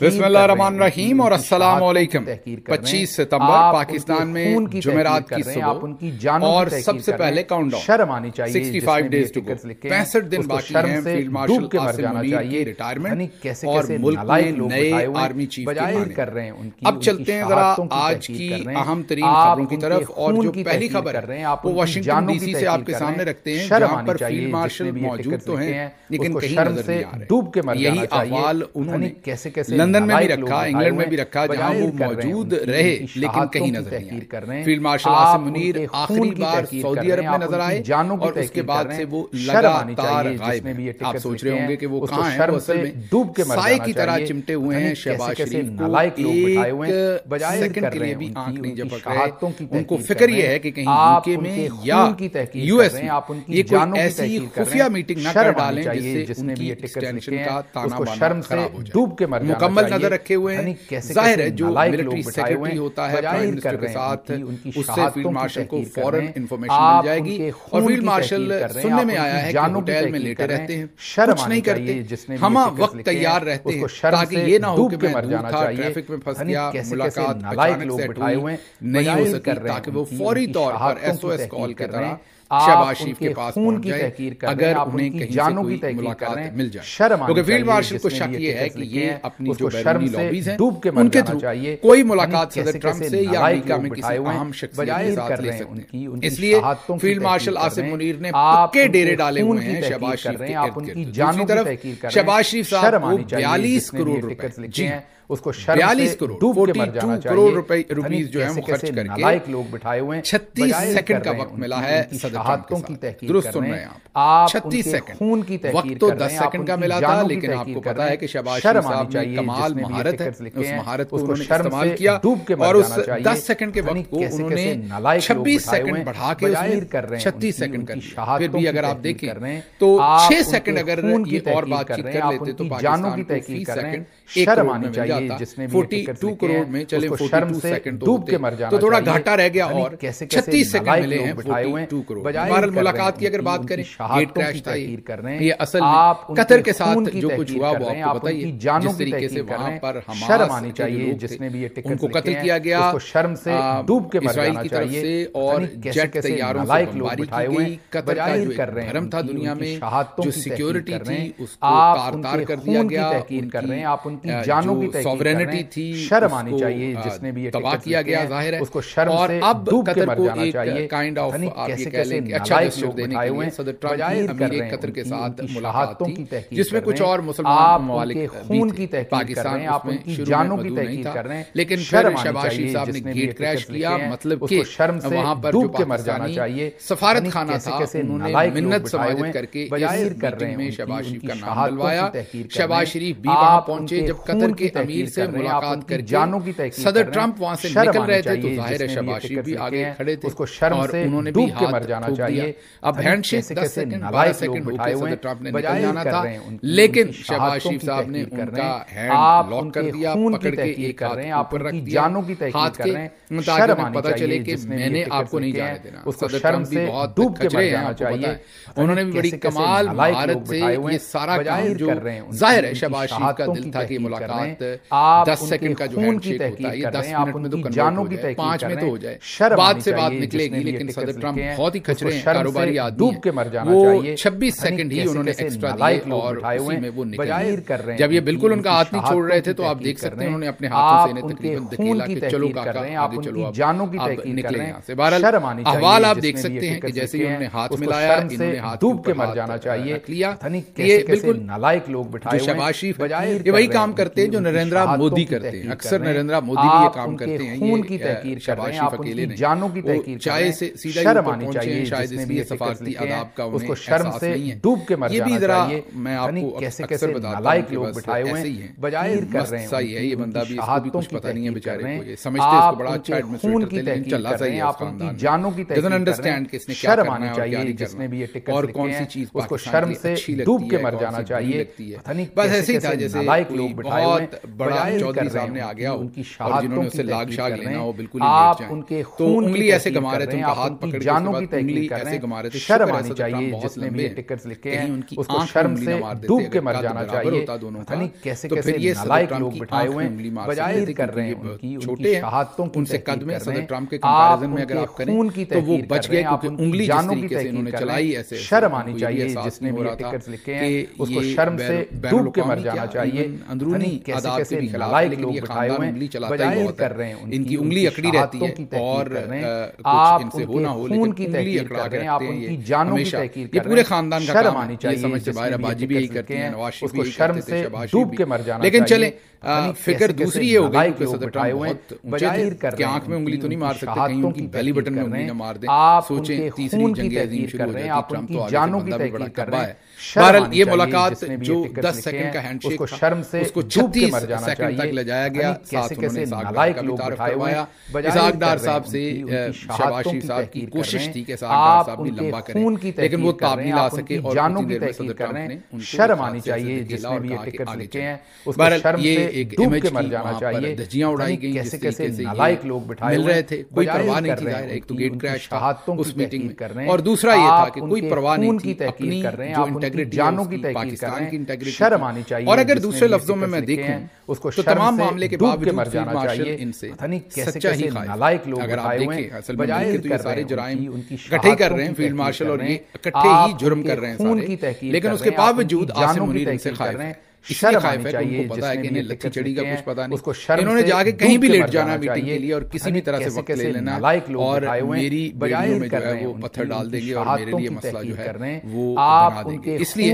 بسم اللہ الرحمن الرحیم اور السلام علیکم۔ 25 ستمبر پاکستان میں جمعرات کی صبح اور سب سے پہلے count down 65 days to go, 65 دن باقی ہیں فیلڈ مارشل قاسم منیر کی ریٹائرمنٹ اور ملک میں نئے آرمی چیف کے آنے۔ اب چلتے ہیں ذرا آج کی اہم ترین خبروں کی طرف، اور جو پہلی خبر ہے وہ واشنگٹن ڈی سی سے آپ کے سامنے رکھتے ہیں، جہاں پر فیلڈ مارشل موجود تو ہیں لیکن کہیں نظر نہیں آ رہے۔ یہی احوال انہوں نے لندن میں بھی رکھا، انگلینڈ میں بھی رکھا، جہاں وہ موجود رہے لیکن کہیں نظر نہیں آئے۔ فیلڈ مارشل قاسم منیر آخری بار سعودی عرب میں نظر آئے اور اس کے بعد سے وہ لگاتار غائب ہیں۔ آپ سوچ رہے ہوں گے کہ وہ کہاں ہیں، وہ اصل میں سائے کی طرح چمٹے ہوئے ہیں۔ شہباز شریف کو ایک سیکنڈ کے لیے بھی آنکھ نہیں جھپک رہے۔ ان کو فکر یہ ہے کہ کہیں یو کے میں یا یو ایس میں یہ کوئی ایسی خفیہ میٹنگ نہ کر ڈالیں جس سے ان کی ایکسٹینشن کا تانا بانا خراب ہو جائے۔ مکمل نظر رکھے ہوئے ہیں۔ ظاہر ہے جو ملٹری سیکرٹری ہوتا ہے پرائم منسٹر کے ساتھ، اس سے فیلڈ مارشل کو فوراً انفارمیشن مل جائے گی، اور فیلڈ مارشل سننے میں آیا ہے کہ ہوٹل میں لیٹے رہتے ہیں، کچھ نہیں کرتے، ہم وقت تیار رہتے ہیں تاکہ یہ نہ ہو کہ میں دور تھا، ٹریفک میں پھنس گیا، ملاقات اچانک سیٹ ہوئی نہیں ہو سکی، تاکہ وہ فوری طور پر ایس او ایس کال کی طرح شہباز شریف کے پاس پہنچ جائے اگر انہیں کہیں سے کوئی ملاقات مل جائے۔ کیونکہ فیلڈ مارشل کو شک یہ ہے کہ یہ اپنی جو بیرونی لابیز ہیں ان کے تھرو کوئی ملاقات صدر ٹرمپ سے یا امریکہ میں کسی اہم شخصیت کے ساتھ لے سکتے ہیں۔ اس لیے فیلڈ مارشل قاسم منیر نے پکے ڈیرے ڈالے ہوئے ہیں شہباز شریف کے ارد گرد۔ دوسری طرف شہباز شریف صاحب کو 42 کروڑ روپے، جی 42 کروڑ 42 کروڑ روپیز جو ہیں وہ خرچ کر کے 36 سیکنڈ کا وقت ملا ہے صدر ٹرمپ کے ساتھ۔ درست سن رہے ہیں آپ، 36 سیکنڈ وقت تو 10 سیکنڈ کا ملا تھا، لیکن آپ کو پتا ہے کہ شہباز شریف صاحب میں کمال مہارت ہے، اس مہارت کو انہوں نے استعمال کیا اور اس 10 سیکنڈ کے وقت کو انہوں نے 26 سیکنڈ بڑھا کے اس میں 36 سیکنڈ کر دیا۔ پھر بھی اگر آپ دیکھیں تو 6 سیکنڈ اگر یہ اور بات چیت کر لیتے تو پاکستان کو فی سیکنڈ 1 کروڑ میں مل جاتا۔ 42 کروڑ میں چلے 42 سیکنڈ تو تھوڑا گھاٹا رہ گیا، اور 36 سیکنڈ ملے ہیں 42 کروڑ۔ بہرحال ملاقات کی اگر بات کریں، گیٹ کریش تھا یہ اصل میں قطر کے ساتھ جو کچھ ہوا وہ آپ کو بتائیے، جس طریقے سے وہاں پر حماس کے لوگ تھے ان کو قتل کیا گیا اسرائیل کی طرف سے، اور جیٹ طیاروں سے بمباری کی گئی۔ قطر کا جو ایک بھرم تھا دنیا میں، جو سیکیورٹی تھی اس کو تار تار کر دیا گیا، ان کی جو سوورینٹی تھی شرم آنی چاہیے جس نے بھی تباہ کیا گیا، ظاہر ہے۔ اور اب قطر کو ایک کائنڈ آف آپ یہ کہہ لیں کہ اچھا دستور دینے کے لیے صدر ٹرمپ کی امیر قطر کے ساتھ ملاقات تھی، جس میں کچھ اور مسلمان ممالک بھی تھے۔ پاکستان اس میں شروع میں مدعو نہیں تھا، لیکن پھر شہباز شریف صاحب نے گیٹ کریش کیا، مطلب کہ وہاں پر جو پاکستانی سفارت خانہ تھا انہوں نے منت سماجت کر کے اس میٹنگ میں شہباز شریف کا نام ڈلوایا۔ شہباز شریف بھی وہاں پہنچے۔ جب قطر کے امیر سے ملاقات کر کے صدر ٹرمپ وہاں سے نکل رہے تھے تو ظاہر ہے شہباز شریف بھی آگے کھڑے تھے اور انہوں نے بھی ہاتھ ٹھوک دیا۔ اب ہینڈ شیک 10 سیکنڈ 12 سیکنڈ ہو کے صدر ٹرمپ نے نکل جانا تھا، لیکن شہباز شریف صاحب نے ان کا ہینڈ لاک کر دیا، پکڑ کے ایک ہاتھ اوپر رکھ دیا ہاتھ کے، تاکہ انہیں پتا چلے کہ میں نے آپ کو نہیں جانے دینا۔ صدر ٹرمپ بھی بہت کھچڑے ہیں، آپ کو پتا ہے، انہوں نے بھی بڑی کمال مہارت سے یہ سارا کام، جو ظاہر ہے شہباز شریف کا دل تھا کہ ملاقات 10 سیکنڈ کا جو ہینڈ شیک ہوتا ہے یہ 10 منٹ میں تو کنورٹ ہو جائے، 5 میں تو ہو جائے، بعد سے بات نکلے گی، لیکن صدر ٹرمپ بہت ہی کھچڑے ہیں، کاروباری آدمی ہیں، وہ 26 سیکنڈ ہی انہوں نے ایکسٹرا دیے اور اسی میں وہ نکل گئے۔ جب یہ بالکل ان کا ہاتھ نہیں چھوڑ رہے تھے تو آپ دیکھ سکتے ہیں انہوں نے اپنے ہاتھوں سے انہیں تقریباً دھکیلا کہ چلو کاکا آگے چلو، اب نکلے یہاں سے۔ بہرحال احوال آپ دیکھ سکتے ہیں کہ جیسے ہی انہوں نے ہاتھ ملایا، انہوں نے ہاتھ کے اوپر ہاتھ رکھ لیا۔ یہ بالکل جو شہباز شریف یہ وہی کام کرتے ہیں جو نریندرا مودی کرتے ہیں، اکثر نریندرا مودی بھی یہ کام کرتے ہیں۔ یہ شہباز شریف اکیلے نہیں، وہ چائے سے سیدھا ہی اوپر پہنچے ہیں، شاید اس لیے سفارتی آداب کا انہیں احساس نہیں ہے۔ یہ بھی ذرا میں آپ کو اکثر بتاتا ہوں کہ بس ایسے ہی ہیں، مست سا ہی ہے یہ بندہ بھی، اس کو بھی کچھ پتہ نہیں ہے بیچارے کو، یہ سمجھتے اس کو بڑا اچھا ایڈمنسٹریٹر تھے لیکن چلا سا ہی ہے اس خاندان میں، ڈزنٹ انڈرسٹینڈ کہ اس نے کیا کرنا ہے اور کیا نہیں کرنا اور کون سی چیز پاکستان کی اچھی لگتی ہے، کون سی بری لگتی ہے۔ بس ایسے ہی تھا جیسے کوئی بہت بڑا چودھری صاحب نے آ گیا ہو اور جنہوں نے اسے لاگ شاگ لینا ہو بالکل ہی لیٹ جائیں، تو انگلی ایسے گھما رہے تھے، ان کا ہاتھ پکڑ کے اس کے بعد انگلی انگلی ایسے گھما رہے تھے، شرم آنی چاہیے جس نے بھی ٹکٹس لکھے ہیں اس کو شرم سے ڈوب کے مر جانا چاہیے. پتہ نہیں کیسے کیسے نالائق لوگ بٹھائے ہوئے ہیں، بجائے کر رہے ہیں ان کی شہادتوں کی تحقیق کر رہے ہیں. آپ ان کے خون کی تحقیق کر رہے ہیں، آپ ان کی جانوں کی تحقیق کر رہے ہیں. شرم آنی چاہیے جس نے بھی ٹکٹس لکھے ہیں اس کو شرم سے ڈوب کے مر جانا چاہیے. اندرونی کیسے کیسے نالائق لوگ بٹھائے ہوئے ہیں، بجائے کر رہے ہیں ان کی انگلی اکڑی رہتی ہے اور آپ ان سے ہو نہ ہو لیکن انگلی اکڑا کے آپ ان کی جانوں کی تحقیق کر رہے ہیں. یہ پورے خاندان کا کام ہے، یہ سمجھ سے باہر. باجی بھی یہی کرتے ہیں، نواز شریف بھی یہی کرتے تھے، شہباز شریف بھی. لیکن چلیں فکر دوسری یہ ہو گئی کہ صدر ٹرمپ بہت اونچے تھے کہ آنکھ میں انگلی تو نہیں مار سکتے، کہیں ان کی بیلی بٹن میں انگلی نہ مار دیں. سوچیں تیسری جنگ عظیم شروع ہو جاتی، ٹرمپ تو آگے بندہ بھی بڑا کبا ہے. بہرحال یہ ملاقات جو 10 سیکنڈ کا ہینڈ شیک تھا اس کو 36 سیکنڈ تک لے جایا گیا. ساتھ انہوں نے اسحاق ڈار کا بھی تعارف کروایا. اسحاق ڈار صاحب سے شہباز شریف صاحب کی کوشش تھی کہ اسحاق ڈار صاحب بھی لمبا کریں لیکن وہ تاب نہیں لا سکے اور اتنی دیر میں صدر ٹرمپ نے ان کو شرم آنی چاہیے جس نے بھی یہ ٹکٹس لکھے ہیں. بہرحال یہ ایک امیج کی وہاں پر دھجیاں اڑائی گئیں جس طریقے سے نالائق لوگ بٹھائے مل رہے تھے. کوئی پرواہ نہیں تھی ظاہر. ایک تو گیٹ کریش تھا اس میٹنگ میں اور دوسرا یہ تھا کہ کوئی پرواہ نہیں تھی اپنی جو انٹیگریٹی ہے پاکستان کی انٹیگریٹی. شرم آنی چاہیے. اور اگر دوسرے لفظوں میں دیکھوں تو تمام معاملے کے باوجود فیلڈ مارشل ان سے سچا ہی خائف. اگر آپ دیکھیں اصل میں مل کے تو یہ سارے جرائم اکٹھے کر رہے ہیں فیلڈ مارشل اور یہ اکٹھے ہی جرم کر رہے ہیں سارے. لیکن اس کے باوجود عاصم منیر ان سے خائف ہے. اس لیے خائف ہے کہ ان کو پتا ہے کہ انہیں لکھی چڑی کا کچھ پتا نہیں. انہوں نے جا کے کہیں بھی لیٹ جانا میٹنگ کے لیے اور کسی بھی طرح سے وقت لے لینا اور میری بیڑیوں میں جو ہے وہ پتھر ڈال دیں گے اور میرے لیے مسئلہ جو ہے وہ بنا دیں گے. اس لیے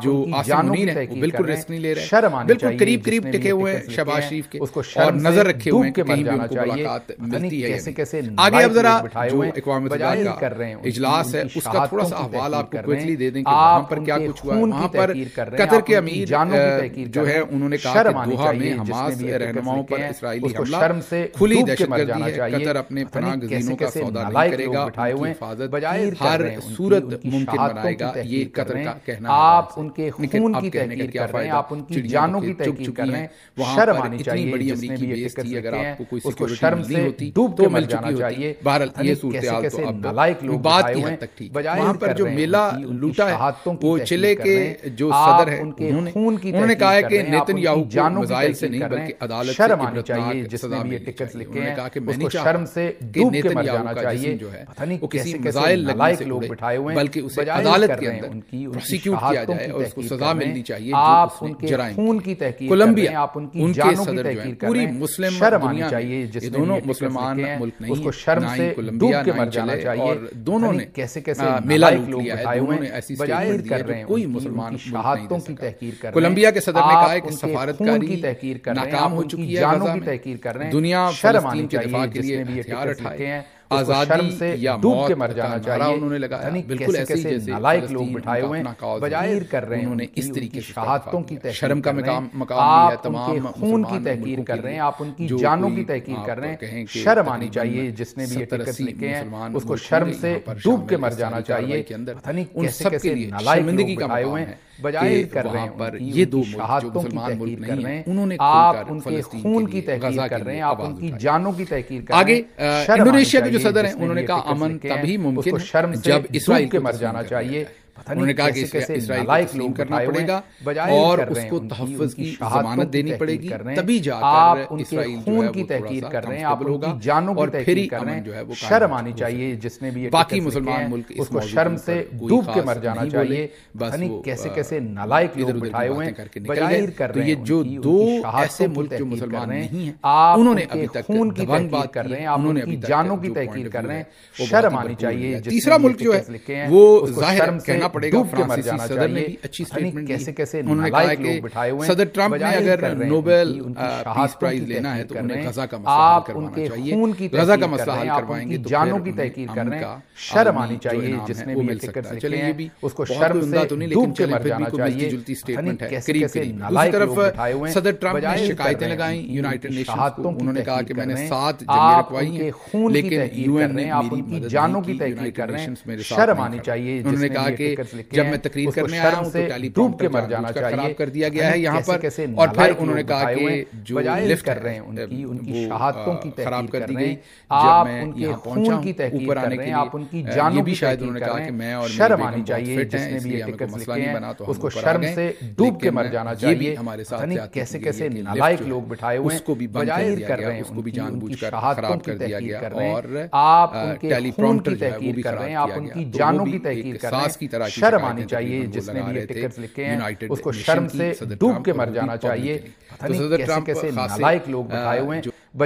جو عاصم منیر ہے وہ بالکل رسک نہیں لے رہے، بالکل قریب قریب ٹکے ہوئے ہیں شہباز شریف کے اور نظر رکھے ہوئے ہیں کہ کہیں بھی ان کو ملاقات ملتی ہے. آگے اب ذرا جو اقوام متحدہ کا اجلاس ہے اس کا تھوڑا سا احوال آپ کو کوئکلی دے دیں کہ وہاں پر کیا کچھ ہوا ہے. وہاں پر قطر کے امیر جو ہے انہوں نے کہا کہ دوحہ میں حماس رہنماؤں پر اسرائیلی حملہ کھلی دہشت گردی ہے. قطر اپنے پناہ گزینوں کا سودا نہیں کرے گا، ان کی حفاظت ہر صورت ممکن بنائے گا. یہ قطر کا کہنا ہے. لیکن اب کہنے کا کیا فائدہ، چڑیاں تو چک چکی ہیں. وہاں پر اتنی بڑی امریکی بیس تھی، اگر آپ کو کوئی سیکورٹی ملنی ہوتی تو مل چکی ہوتی. بہرحال یہ صورتحال تو اب بات کی حد تک ٹھیک. وہاں پر جو میلہ لوٹا ہے وہ چلے کے جو صدر ہے انہوں نے کہا ہے کہ نیتن یاہو کو مزائل سے نہیں بلکہ عدالت سے عبرتناک سزا ملنی چاہیے. انہوں نے کہا کہ میں نہیں چاہتا کہ نیتن یاہو کا جسم جو ہے وہ کسی مزائل لگنے سے اڑے بلکہ اسے عدالت کے اندر پروسیکیوٹ کیا جائے اور اس کو سزا ملنی چاہیے جو اس نے جرائم کی. کولمبیا ان کے صدر جو ہیں پوری مسلم دنیا میں یہ دونوں مسلمان ملک نہیں ہیں، نہ ہی کولمبیا نہ ہی چلے اور دونوں نے میلہ لوٹ لیا ہے. دونوں نے ایسی اسٹیٹمنٹ دی ہے جو کوئی مسلمان ملک نہیں دے سکتا. کولمبیا کے صدر نے کہا ہے کہ سفارتکاری ناکام ہو چکی ہے غزہ میں، دنیا فلسطین کے دفاع کے لیے ہتھیار اٹھائے، آزادی یا موت کا نعرہ انہوں نے لگایا. بالکل ایسے ہی جیسے فلسطین ان کا اپنا کاؤز ہے انہوں نے اس طریقے سے شہادتوں کی شرم کا مقام بھی ہے تمام مسلمان ملکوں کے لیے جو جانوں کی تحقیق کر رہے ہیں. شرم آنی چاہیے جس نے بھی یہ ٹکٹ لکھے ہیں اس کو شرم سے ڈوب کے مر جانا چاہیے. ان سب کے لیے شرمندگی کا مقام ہے بجائے کر رہے ہیں پر یہ دو ملک جو مسلمان ملک نہیں ہیں انہوں نے کھل کر فلسطین کے لیے غزہ کے لیے آواز اٹھائی. آگے انڈونیشیا کے جو صدر ہیں انہوں نے کہا امن تبھی ممکن ہے جب اسرائیل کو تسلیم کیا جائے. انہوں نے کہا کہ اسرائیل کو تسلیم کرنا پڑے گا اور اس کو تحفظ کی ضمانت دینی پڑے گی تبھی جا کر اسرائیل جو ہے وہ تھوڑا سا کمفرٹیبل ہوگا اور پھر ہی امن جو ہے وہ شرم آنی چاہیے جس نے بھی باقی مسلمان ملک اس کو شرم سے ڈوب کے مر جانا چاہیے. بس کیسے کیسے نالائق لوگ بٹھائے ہوئے ہیں بجائے کر رہے ہیں. یہ جو دو ایسے ملک جو مسلمان نہیں ہیں انہوں نے ابھی تک دبنگ بات کر رہے ہیں، انہوں نے ابھی تک جانوں کی تحقیق کر رہے ہیں. شرم آنی چاہیے. تیسرا ملک جو ہے وہ ظاہر کہنا پڑے گا فرانسیسی صدر نے بھی اچھی اسٹیٹمنٹ دی. انہوں نے کہا کہ صدر ٹرمپ نے اگر نوبل پیس پرائز لینا ہے تو انہیں غزہ کا مسئلہ حل کروانا چاہیے. غزہ کا مسئلہ حل کروائیں گے تو جانوں کی تحقیق کر رہے ہیں. شرم آنی چاہیے جس نے بھی ٹکٹ لکھے ہیں اس کو شرم سے ڈوب کے مر جانا چاہیے. جلتی اسٹیٹمنٹ ہے قریب قریب. دوسری طرف صدر ٹرمپ نے شکایتیں لگائیں یونائٹڈ نیشنز کو. انہوں نے کہا کہ میں نے 7 جنگیں رکوائی ہیں لیکن یو این نے میری مدد نہیں کی. یونائٹڈ نیشنز میں شرم آنی چاہیے. انہوں نے کہا کہ جب میں تقریر کرنے آیا ہوں تو ٹیلی پرومپٹر خراب کر دیا گیا ہے یہاں پر، اور پھر انہوں نے کہا کہ جو لفٹ کر رہے ہیں ان کی شہادتوں کی خراب تحقیر کر کر دی رہے گئی ہیں، جب آپ میں ان کے یہاں خون پہنچا کی ہوں تحقیر اوپر کر آنے رہے کے ہیں، آپ ان کی لیے۔ جانوں یہ بھی کی شاید انہوں نے تحقیر کہا کر کہ رہے میں ہیں۔ اور میری شرم بیگم آنی بہت چاہیے فٹ جس ہیں، نے اس بھی لیے یہ ہمیں کوئی ٹکٹس مسئلہ لکھے نہیں ہیں، بنا تو اس ہم کو اوپر آ شرم گئے، سے ڈوب کے مر لیکن جانا یہ چاہیے۔ بھی ہمارے پتہ ساتھ نہیں جاتی کیسے تھی کیسے یہ نالائق لفٹ جو لوگ ہے بٹھائے ہوئے اس کو بھی ہیں، بند کر بجائر دیا کر گیا، رہے ہیں اس کو بھی ان جان کی بوجھ کر شہادتوں خراب کی کر دیا تحقیر گیا، کر رہے ہیں، اور آپ ان کے ٹیلی خون پرومپٹر کی جو ہے وہ تحقیر بھی کر خراب رہے ہیں، آپ کیا ان گیا، کی تو وہ جانوں بھی کی ایک تحقیر کر رہے قصاص کی طرح ہیں۔ کی شرم شکایتیں آنی چاہیے تقریباً وہ جس نے لگا بھی یہ رہے تھے ٹکٹس لکھے ہیں، یونائیٹڈ اس کو نیشن شرم کی سے صدر ڈوب ٹرمپ کے اور مر وہ بھی جانا چاہیے۔ پبلکلی۔ پتہ تو نہیں صدر کیسے ٹرمپ کیسے خاصے نالائق لوگ بٹھائے ہوئے ہیں۔ جو